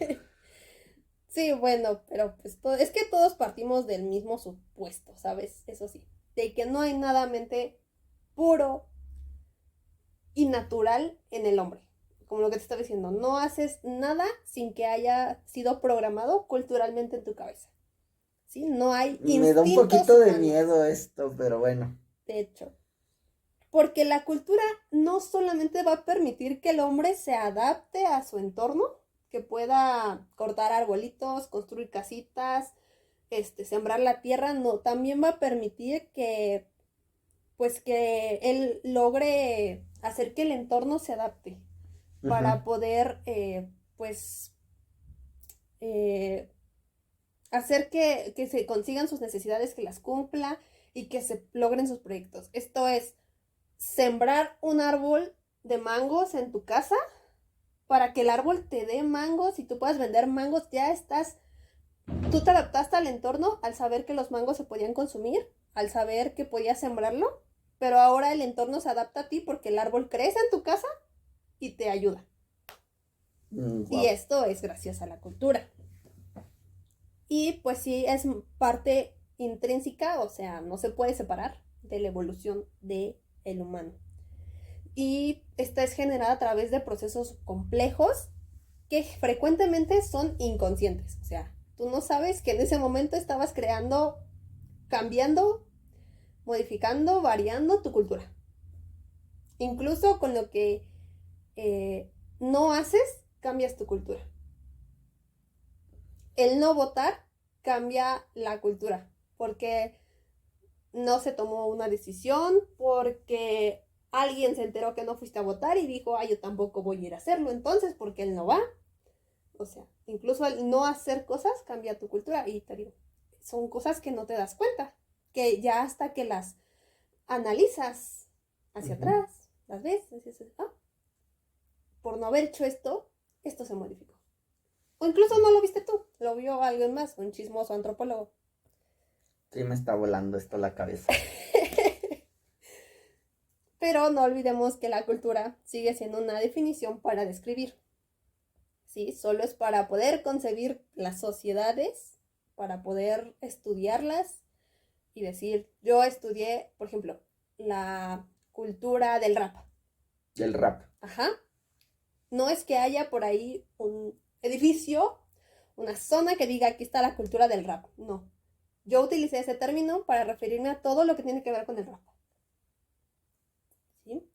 Sí, bueno, pero pues es que todos partimos del mismo supuesto, ¿sabes? Eso sí, de que no hay nada mente puro y natural en el hombre. Como lo que te estaba diciendo, no haces nada sin que haya sido programado culturalmente en tu cabeza. ¿Sí? No hay instintos Me da un poquito de humanos. miedo esto, pero bueno. De hecho, porque la cultura no solamente va a permitir que el hombre se adapte a su entorno, que pueda cortar arbolitos, construir casitas, sembrar la tierra, no, también va a permitir que, pues, que él logre hacer que el entorno se adapte para poder, pues, hacer que se consigan sus necesidades, que las cumpla y que se logren sus proyectos. Esto es sembrar un árbol de mangos en tu casa para que el árbol te dé mangos y tú puedas vender mangos. Tú te adaptaste al entorno al saber que los mangos se podían consumir, al saber que podías sembrarlo, pero ahora el entorno se adapta a ti porque el árbol crece en tu casa y te ayuda. Wow. Y esto es gracias a la cultura. Y pues sí, es parte intrínseca, o sea, no se puede separar de la evolución del humano. Y esta es generada a través de procesos complejos que frecuentemente son inconscientes. O sea, tú no sabes que en ese momento estabas creando, cambiando, modificando, variando tu cultura. Incluso con lo que no haces, cambias tu cultura. El no votar cambia la cultura, porque no se tomó una decisión, porque alguien se enteró que no fuiste a votar y dijo, yo tampoco voy a ir a hacerlo entonces porque él no va. O sea, incluso el no hacer cosas cambia tu cultura y te digo, son cosas que no te das cuenta, que ya hasta que las analizas hacia atrás, las ves, dices, por no haber hecho esto se modificó. O incluso no lo viste tú, lo vio alguien más, un chismoso antropólogo. Sí, me está volando esto la cabeza. Pero no olvidemos que la cultura sigue siendo una definición para describir. ¿Sí? Solo es para poder concebir las sociedades, para poder estudiarlas y decir, yo estudié, por ejemplo, la cultura del rap. Del rap. Ajá. No es que haya por ahí un edificio, una zona que diga aquí está la cultura del rap. No. Yo utilicé ese término para referirme a todo lo que tiene que ver con el rap. ¿Sí?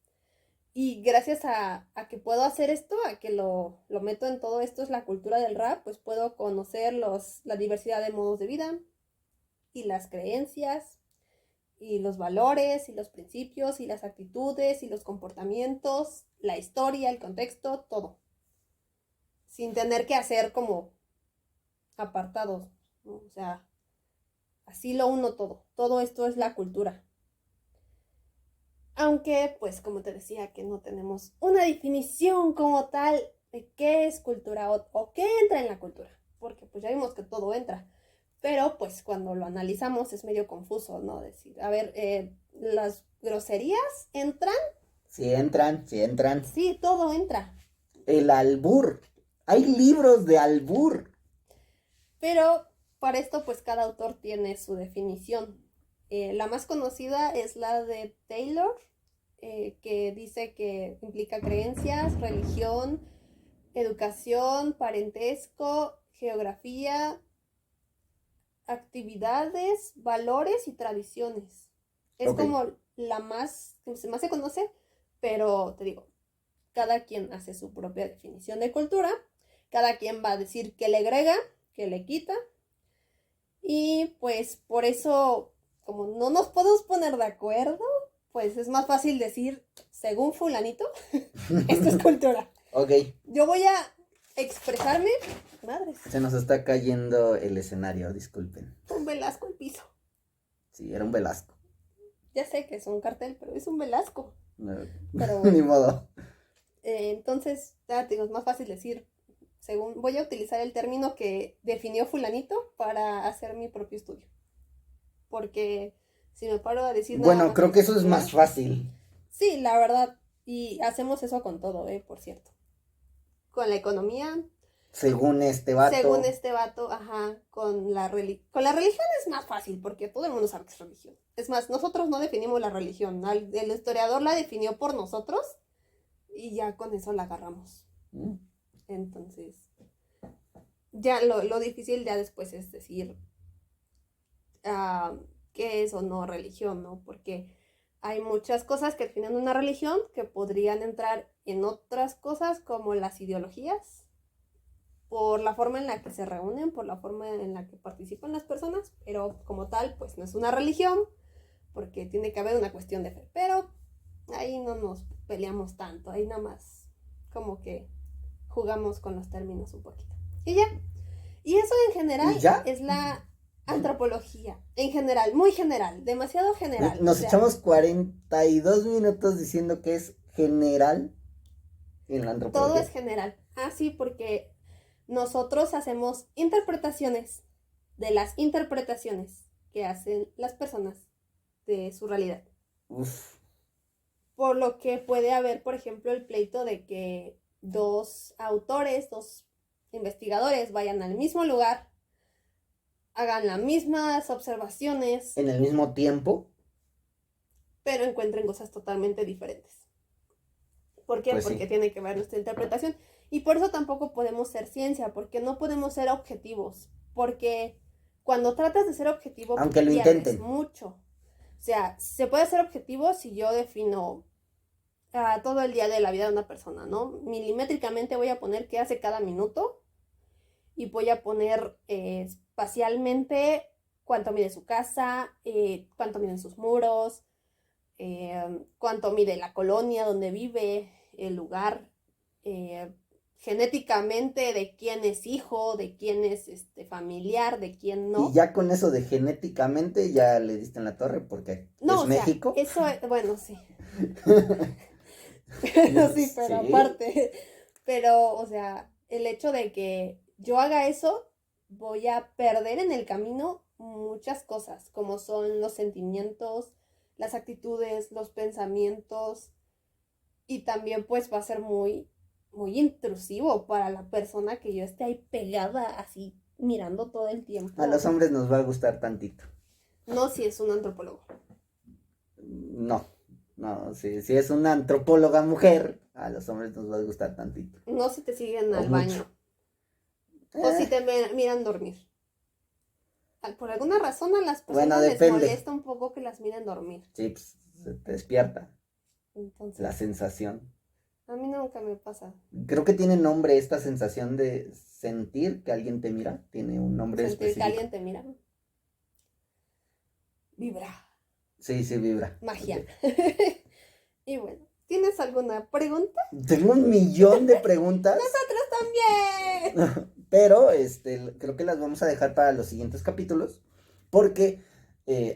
Y gracias a que puedo hacer esto, a que lo meto en todo esto, es la cultura del rap, pues puedo conocer la diversidad de modos de vida y las creencias y los valores y los principios y las actitudes y los comportamientos, la historia, el contexto, todo. Sin tener que hacer como apartados, ¿no? O sea, así lo uno todo. Todo esto es la cultura. Aunque, pues, como te decía, que no tenemos una definición como tal de qué es cultura o qué entra en la cultura. Porque pues ya vimos que todo entra. Pero pues cuando lo analizamos es medio confuso, ¿no? Decir, a ver, ¿las groserías entran? Sí entran, sí entran. Sí, todo entra. El albur. Hay libros de albur. Pero para esto pues cada autor tiene su definición. La más conocida es la de Taylor, que dice que implica creencias, religión, educación, parentesco, geografía, actividades, valores y tradiciones. Es Ok. como la que más se conoce, pero te digo, cada quien hace su propia definición de cultura, cada quien va a decir qué le agrega, qué le quita, y pues por eso, como no nos podemos poner de acuerdo, pues es más fácil decir, según fulanito, esto es cultura. Ok. Yo voy a expresarme, madres, Se nos está cayendo el escenario, disculpen. un Velasco al piso. Sí, era un Velasco. Ya sé que es un cartel, pero es un Velasco. No, Pero ni bueno, modo. entonces, ya te digo, es más fácil decir, según, voy a utilizar el término que definió fulanito para hacer mi propio estudio. Porque si me paro a decir nada Bueno, más creo que que eso es cultura, más fácil. sí, la verdad, y hacemos eso con todo, por cierto. Con la economía, Según este vato. según este vato, ajá, con la religión es más fácil, porque todo el mundo sabe que es religión. Es más, nosotros no definimos la religión, ¿no? El historiador la definió por nosotros y ya con eso la agarramos. Entonces, ya lo difícil ya después es decir qué es o no religión, ¿no? Porque hay muchas cosas que definen una religión que podrían entrar en otras cosas como las ideologías, por la forma en la que se reúnen, por la forma en la que participan las personas, pero como tal, pues no es una religión, porque tiene que haber una cuestión de fe. Pero ahí no nos peleamos tanto, ahí nada más como que jugamos con los términos un poquito. Y ya. Y eso en general ¿Y ya? es la antropología. En general, muy general, demasiado general. Nos o sea, echamos 42 minutos diciendo que es general en la todo antropología. es general. Ah, sí, porque nosotros hacemos interpretaciones de las interpretaciones que hacen las personas de su realidad. Uf. Por lo que puede haber, por ejemplo, el pleito de que dos autores, dos investigadores vayan al mismo lugar, hagan las mismas observaciones, En el mismo tiempo, pero encuentren cosas totalmente diferentes. ¿Por qué? pues Porque sí. tiene que ver nuestra interpretación. Y por eso tampoco podemos ser ciencia, porque no podemos ser objetivos. Porque cuando tratas de ser objetivo, Aunque lo pierdes intenten. mucho. O sea, se puede ser objetivo si yo defino todo el día de la vida de una persona, ¿no? Milimétricamente voy a poner qué hace cada minuto y voy a poner espacialmente cuánto mide su casa, cuánto miden sus muros, cuánto mide la colonia donde vive, el lugar, genéticamente de quién es hijo, de quién es familiar, de quién no. Y ya con eso de genéticamente ya le diste en la torre porque No, es o sea, México. eso, bueno, sí. Pero sí, pero Sí. aparte. Pero, o sea, el hecho de que yo haga eso, voy a perder en el camino muchas cosas, como son los sentimientos, las actitudes, los pensamientos, y también pues va a ser muy, muy intrusivo para la persona que yo esté ahí pegada así mirando todo el tiempo. A los hombres nos va a gustar tantito. No si es un antropólogo. No, no, si es una antropóloga mujer, a los hombres nos va a gustar tantito. No si te siguen O al mucho. baño. O si te miran dormir. Por alguna razón a las Bueno, personas les depende. molesta un poco que las miren dormir. Sí, pues, se te despierta Entonces, la sensación. a mí nunca me pasa. Creo que tiene nombre esta sensación de sentir que alguien te mira. Tiene un nombre Sentir que específico. alguien te mira. Vibra. Sí, sí vibra. Magia. Ok. Y bueno, ¿tienes alguna pregunta? Tengo un millón de preguntas, Nosotros también. pero creo que las vamos a dejar para los siguientes capítulos, porque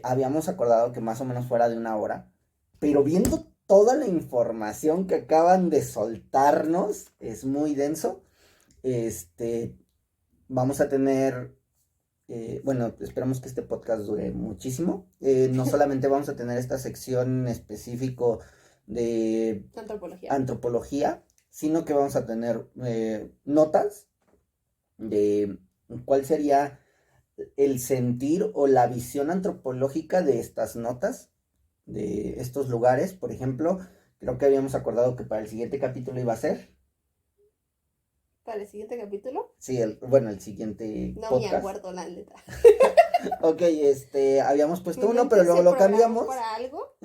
habíamos acordado que más o menos fuera de una hora, pero viendo toda la información que acaban de soltarnos, es muy denso. Vamos a tener, bueno, esperamos que este podcast dure muchísimo. No solamente vamos a tener esta sección en específico de Antropología. antropología, sino que vamos a tener notas de cuál sería el sentir o la visión antropológica de estas notas, de estos lugares. Por ejemplo, creo que habíamos acordado que para el siguiente capítulo iba a ser, ¿Para el siguiente capítulo? sí, bueno, el siguiente No me podcast. acuerdo la letra. Ok, habíamos puesto Mi uno, mente pero luego se lo programó cambiamos. para algo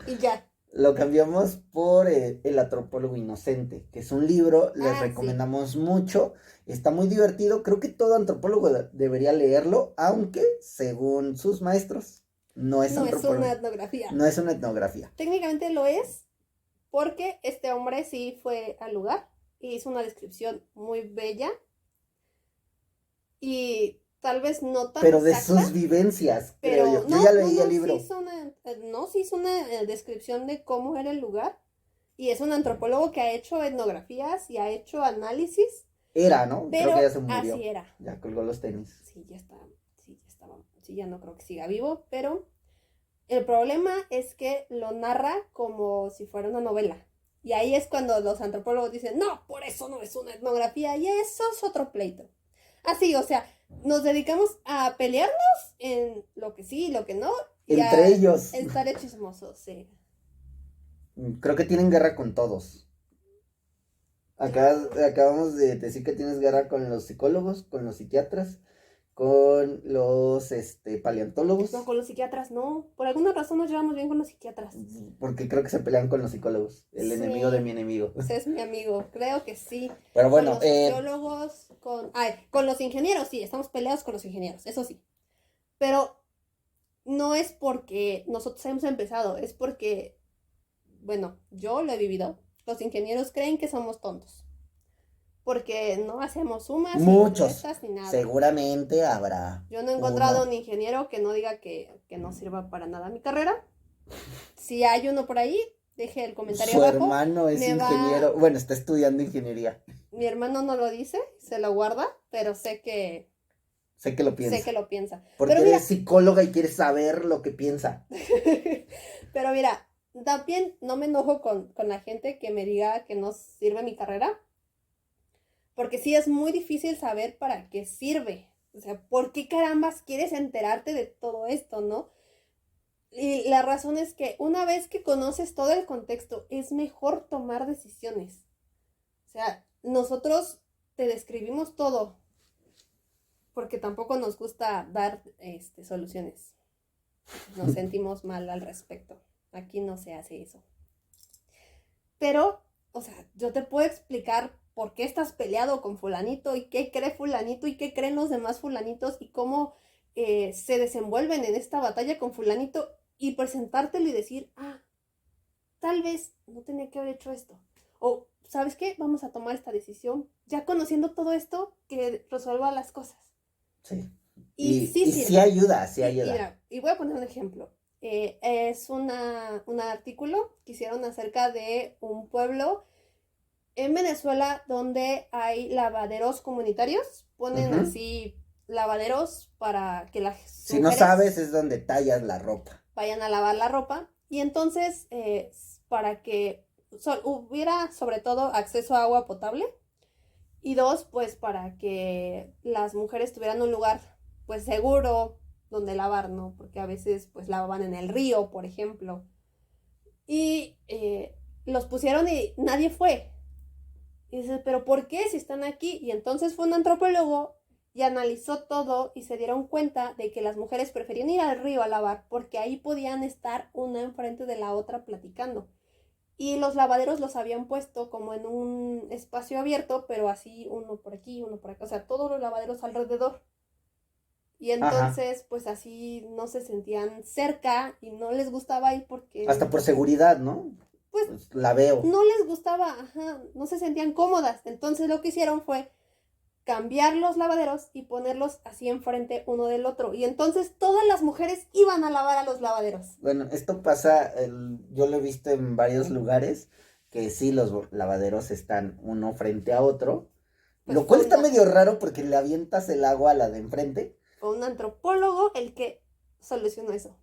y ya. Lo cambiamos por El antropólogo inocente, que es un libro, les Ah, sí. recomendamos mucho, está muy divertido, creo que todo antropólogo debería leerlo, aunque según sus maestros no es No es antropólogo, una etnografía. no es una etnografía. Técnicamente lo es porque este hombre sí fue al lugar y hizo una descripción muy bella y tal vez no tan Pero de exacta, sus vivencias, creo pero yo. no, Yo ya no, leí el no, libro. sí hizo una descripción de cómo era el lugar y es un antropólogo que ha hecho etnografías y ha hecho análisis, Era, ¿no? Creo pero que ya se así murió. era. Ya colgó los tenis. Sí, ya está, sí, ya no creo que siga vivo, pero el problema es que lo narra como si fuera una novela. Y ahí es cuando los antropólogos dicen, no, por eso no es una etnografía, y eso es otro pleito. Así, o sea, nos dedicamos a pelearnos en lo que sí y lo que no, y Entre a ellos. estar chismosos, sí. Creo que tienen guerra con todos. Acabamos de decir que tienes guerra con los psicólogos, con los psiquiatras, con los paleontólogos. No, con los psiquiatras no. Por alguna razón nos llevamos bien con los psiquiatras. Porque creo que se pelean con los psicólogos. El Sí, enemigo de mi enemigo. ese es mi amigo, creo que sí. Pero Con bueno, los sociólogos, con los ingenieros, sí, estamos peleados con los ingenieros, eso sí. Pero no es porque nosotros hemos empezado, es porque, bueno, yo lo he vivido. Los ingenieros creen que somos tontos. Porque no hacemos sumas ni muchos. restas ni nada. Seguramente habrá. Yo no he encontrado uno. un ingeniero que no diga que no sirva para nada mi carrera. Si hay uno por ahí, deje el comentario Su abajo. hermano es ingeniero. Bueno, está estudiando ingeniería. Mi hermano no lo dice, se lo guarda, pero sé que lo piensa. sé que lo piensa. Porque Pero mira, eres psicóloga y quieres saber lo que piensa. pero mira, también no me enojo con la gente que me diga que no sirve mi carrera, porque sí es muy difícil saber para qué sirve. O sea, ¿por qué carambas quieres enterarte de todo esto, no? Y la razón es que una vez que conoces todo el contexto, es mejor tomar decisiones. O sea, nosotros te describimos todo, porque tampoco nos gusta dar soluciones. Nos sentimos mal al respecto. Aquí no se hace eso. Pero, o sea, yo te puedo explicar por qué estás peleado con fulanito y qué cree fulanito y qué creen los demás fulanitos y cómo se desenvuelven en esta batalla con fulanito y presentártelo y decir, tal vez no tenía que haber hecho esto. O, ¿sabes qué? Vamos a tomar esta decisión. Ya conociendo todo esto, que resuelva las cosas. Sí. Y sí ayuda, sí ayuda. Mira, y voy a poner un ejemplo. Es un artículo que hicieron acerca de un pueblo en Venezuela donde hay lavaderos comunitarios. Ponen así lavaderos para que las si no sabes, es donde tallas la ropa. Vayan a lavar la ropa. Y entonces, para que hubiera sobre todo acceso a agua potable. Y dos, pues para que las mujeres tuvieran un lugar pues seguro donde lavar, ¿no? Porque a veces pues lavaban en el río, por ejemplo. Y los pusieron y nadie fue. Y dices, ¿pero por qué si están aquí? Y entonces fue un antropólogo y analizó todo y se dieron cuenta de que las mujeres preferían ir al río a lavar porque ahí podían estar una enfrente de la otra platicando. Y los lavaderos los habían puesto como en un espacio abierto, pero así uno por aquí, uno por acá. O sea, todos los lavaderos alrededor. Y Ajá. entonces, pues así no se sentían cerca y no les gustaba ir Hasta porque, por seguridad, ¿no? pues, Pues la veo. no les gustaba, ajá, no se sentían cómodas. Entonces lo que hicieron fue cambiar los lavaderos y ponerlos así enfrente uno del otro. Y entonces todas las mujeres iban a lavar a los lavaderos. Bueno, esto pasa, yo lo he visto en varios lugares, que sí, los lavaderos están uno frente a otro, Pues lo cual está medio raro porque le avientas el agua a la de enfrente fue un antropólogo el que solucionó eso.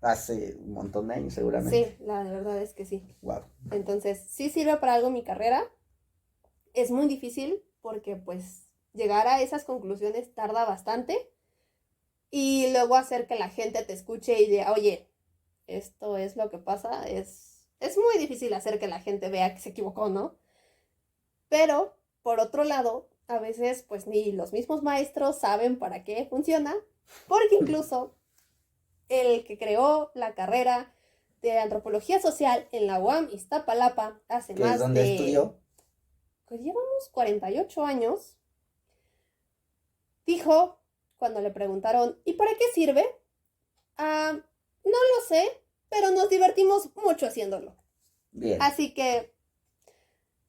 hace un montón de años seguramente. Sí, la verdad es que sí. Wow. Entonces, sí sirve para algo mi carrera. Es muy difícil porque pues llegar a esas conclusiones tarda bastante y luego hacer que la gente te escuche y diga, oye, esto es lo que pasa, es muy difícil hacer que la gente vea que se equivocó, ¿no? Pero, por otro lado, a veces pues ni los mismos maestros saben para qué funciona, porque incluso el que creó la carrera de antropología social en la UAM Iztapalapa hace Que es más donde de, estudió. pues llevamos 48 años, dijo cuando le preguntaron, ¿y para qué sirve? Ah, no lo sé, pero nos divertimos mucho haciéndolo. Bien. Así que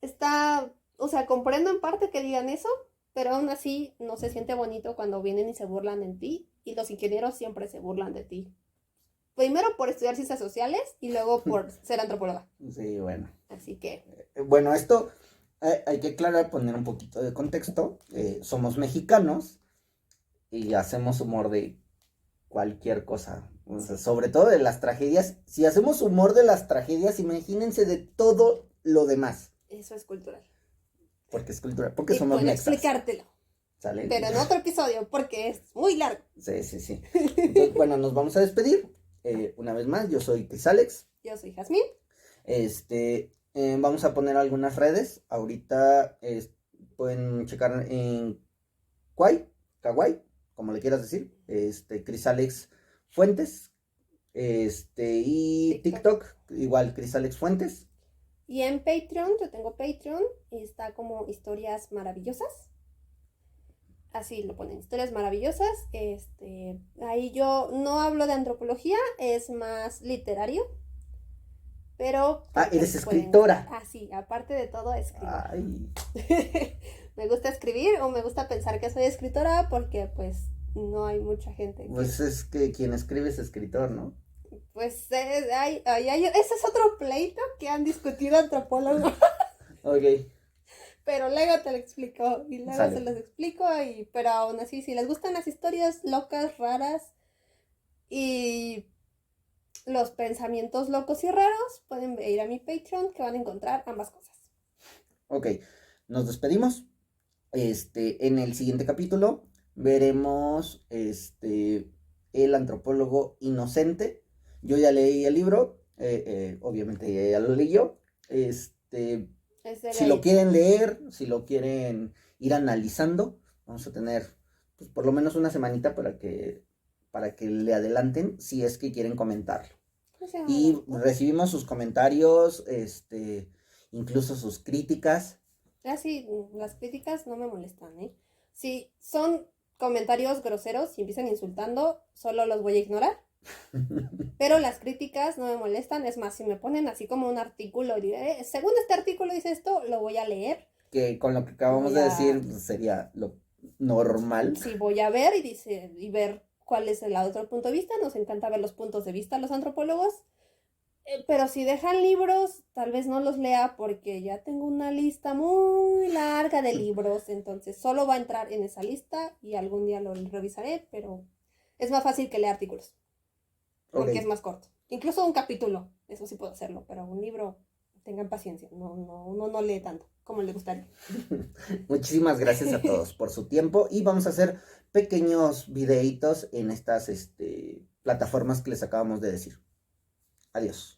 está, o sea, comprendo en parte que digan eso, pero aún así no se siente bonito cuando vienen y se burlan de ti, y los ingenieros siempre se burlan de ti. Primero por estudiar ciencias sociales y luego por ser antropóloga. Sí, bueno. Así que, Bueno, esto hay que aclarar, poner un poquito de contexto. Somos mexicanos y hacemos humor de cualquier cosa. O sea, sí, sobre todo de las tragedias. Si hacemos humor de las tragedias, imagínense de todo lo demás. eso es cultural. Porque es cultura, porque Y somos puedo mexas. explicártelo, ¿Sale? pero en otro episodio porque es muy largo. Sí, sí, sí. Entonces, bueno, nos vamos a despedir. Una vez más, yo soy Chris Alex. Yo soy Jazmín. Vamos a poner algunas redes. Ahorita pueden checar en Kawaii, como le quieras decir. Chris Alex Fuentes. Y TikTok. TikTok, igual Chris Alex Fuentes. Y en Patreon, yo tengo Patreon, y está como historias maravillosas. Así lo ponen, historias maravillosas. Ahí yo no hablo de antropología, es más literario. Pero Ah, pues ahí eres pueden estar. escritora. Ah, sí, aparte de todo, escribo. Ay, Me gusta escribir o me gusta pensar que soy escritora porque pues no hay mucha gente que... pues es que quien escribe es escritor, ¿no? Pues ese es otro pleito que han discutido antropólogos, Ok, pero luego te lo explico y luego se sale. los explico pero aún así, si les gustan las historias locas, raras y los pensamientos locos y raros, pueden ir a mi Patreon que van a encontrar ambas cosas. Ok, nos despedimos. En el siguiente capítulo veremos el antropólogo inocente. Yo ya leí el libro, obviamente ya lo leyó. Si lo quieren leer, si lo quieren ir analizando, vamos a tener pues, por lo menos una semanita para que le adelanten si es que quieren comentarlo. Y recibimos sus comentarios, incluso sus críticas. Sí, las críticas no me molestan, ¿eh? Si son comentarios groseros, si empiezan insultando, solo los voy a ignorar. Pero las críticas no me molestan. Es más, si me ponen así como un artículo y diré, según este artículo dice esto, lo voy a leer. Que con lo que acabamos de decir pues, sería lo normal. Sí, voy a ver y ver cuál es el otro punto de vista. Nos encanta ver los puntos de vista de los antropólogos. Pero si dejan libros, tal vez no los lea porque ya tengo una lista muy larga de libros, entonces solo va a entrar en esa lista y algún día lo revisaré, pero es más fácil que lea artículos, porque Ok. es más corto. Incluso un capítulo, eso sí puedo hacerlo, pero un libro, tengan paciencia, uno no lee tanto como le gustaría. Muchísimas gracias a todos por su tiempo y vamos a hacer pequeños videitos en estas plataformas que les acabamos de decir. Adiós.